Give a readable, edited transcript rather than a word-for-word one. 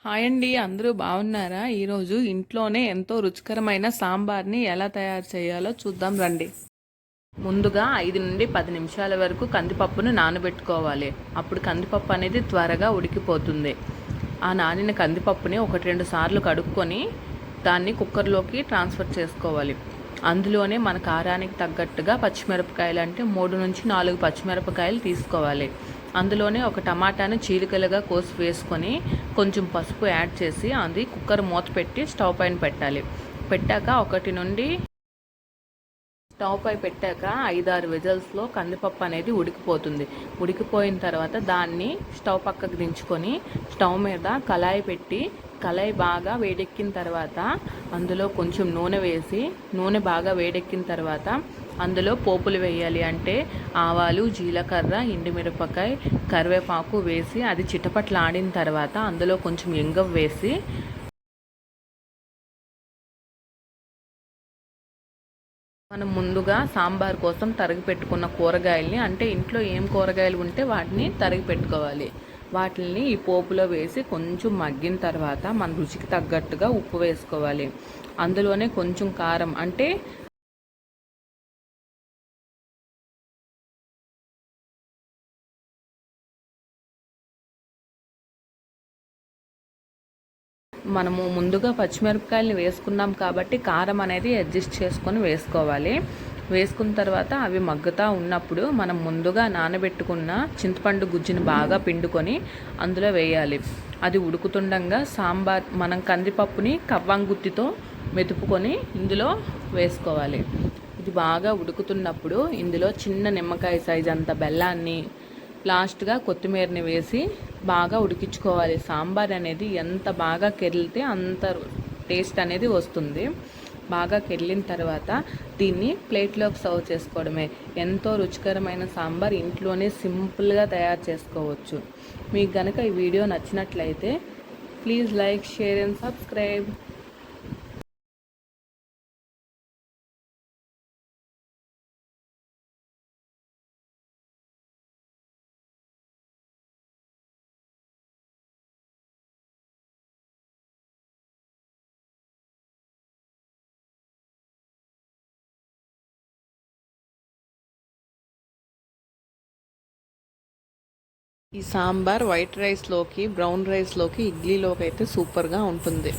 Hi అండి, అందరూ బాగున్నారా? ఈరోజు ఇంట్లోనే ఎంతో రుచికరమైన సాంబార్ని ఎలా తయారు చేయాలో చూద్దాం రండి. ముందుగా 5 నుండి 10 నిమిషాల వరకు కందిపప్పును నానబెట్టుకోవాలి. అప్పుడు కందిపప్పు అనేది త్వరగా ఉడికిపోతుంది. ఆ నానిన కందిపప్పుని 1-2 సార్లు కడుక్కొని దాన్ని కుక్కర్లోకి ట్రాన్స్ఫర్ చేసుకోవాలి. అందులోనే మన కారానికి తగ్గట్టుగా పచ్చిమిరపకాయలు అంటే 3 నుంచి 4 పచ్చిమిరపకాయలు తీసుకోవాలి. అందులోనే ఒక టమాటాను చీలికలుగా కోసి వేసుకొని కొంచెం పసుపు యాడ్ చేసి అది కుక్కర్ మూత పెట్టి స్టవ్ పైన పెట్టాలి. పెట్టాక స్టవ్ పై పెట్టాక 5-6 విజిల్స్లో కందిపప్పు అనేది ఉడికిపోతుంది. ఉడికిపోయిన తర్వాత దాన్ని స్టవ్ పక్కకు దించుకొని స్టవ్ మీద కళాయి పెట్టి కళాయి బాగా వేడెక్కిన తర్వాత అందులో కొంచెం నూనె వేసి నూనె బాగా వేడెక్కిన తర్వాత అందులో పోపులు వేయాలి. అంటే ఆవాలు, జీలకర్ర, ఎండుమిరపకాయ, కరివేపాకు వేసి అది చిటపట్లాడిన తర్వాత అందులో కొంచెం ఇంగువ వేసి మనం ముందుగా సాంబార్ కోసం తరిగి పెట్టుకున్న కూరగాయల్ని అంటే ఇంట్లో ఏం కూరగాయలు ఉంటే వాటిని తరిగి పెట్టుకోవాలి. వాటిని ఈ పోపులో వేసి కొంచెం మగ్గిన తర్వాత మన రుచికి తగ్గట్టుగా ఉప్పు వేసుకోవాలి. అందులోనే కొంచెం కారం అంటే మనము ముందుగా పచ్చిమిరపకాయలు వేసుకున్నాం కాబట్టి కారం అనేది అడ్జస్ట్ చేసుకొని వేసుకోవాలి. వేసుకున్న తర్వాత అవి మగ్గుతూ ఉన్నప్పుడు మనం ముందుగా నానబెట్టుకున్న చింతపండు గుజ్జుని బాగా పిండుకొని అందులో వేయాలి. అది ఉడుకుతుండగా మనం కందిపప్పుని కవ్వంగుత్తితో మెతుపుకొని ఇందులో వేసుకోవాలి. ఇది బాగా ఉడుకుతున్నప్పుడు ఇందులో చిన్న నిమ్మకాయ సైజ్ అంత బెల్లాన్ని లాస్ట్గా కొత్తిమీరని వేసి బాగా ఉడికించుకోవాలి. సాంబార్ అనేది ఎంత బాగా కెరిలితే అంత టేస్ట్ అనేది వస్తుంది. బాగా కెరిలిన తర్వాత దీన్ని ప్లేట్లోకి సర్వ్ చేసుకోవడమే. ఎంతో రుచికరమైన సాంబార్ ఇంట్లోనే సింపుల్గా తయారు చేసుకోవచ్చు. మీకు కనుక ఈ వీడియో నచ్చినట్లయితే please like, share and subscribe. ఈ సాంబార్ వైట్ రైస్లోకి, బ్రౌన్ రైస్లోకి, ఇడ్లీలోకి అయితే సూపర్గా ఉంటుంది.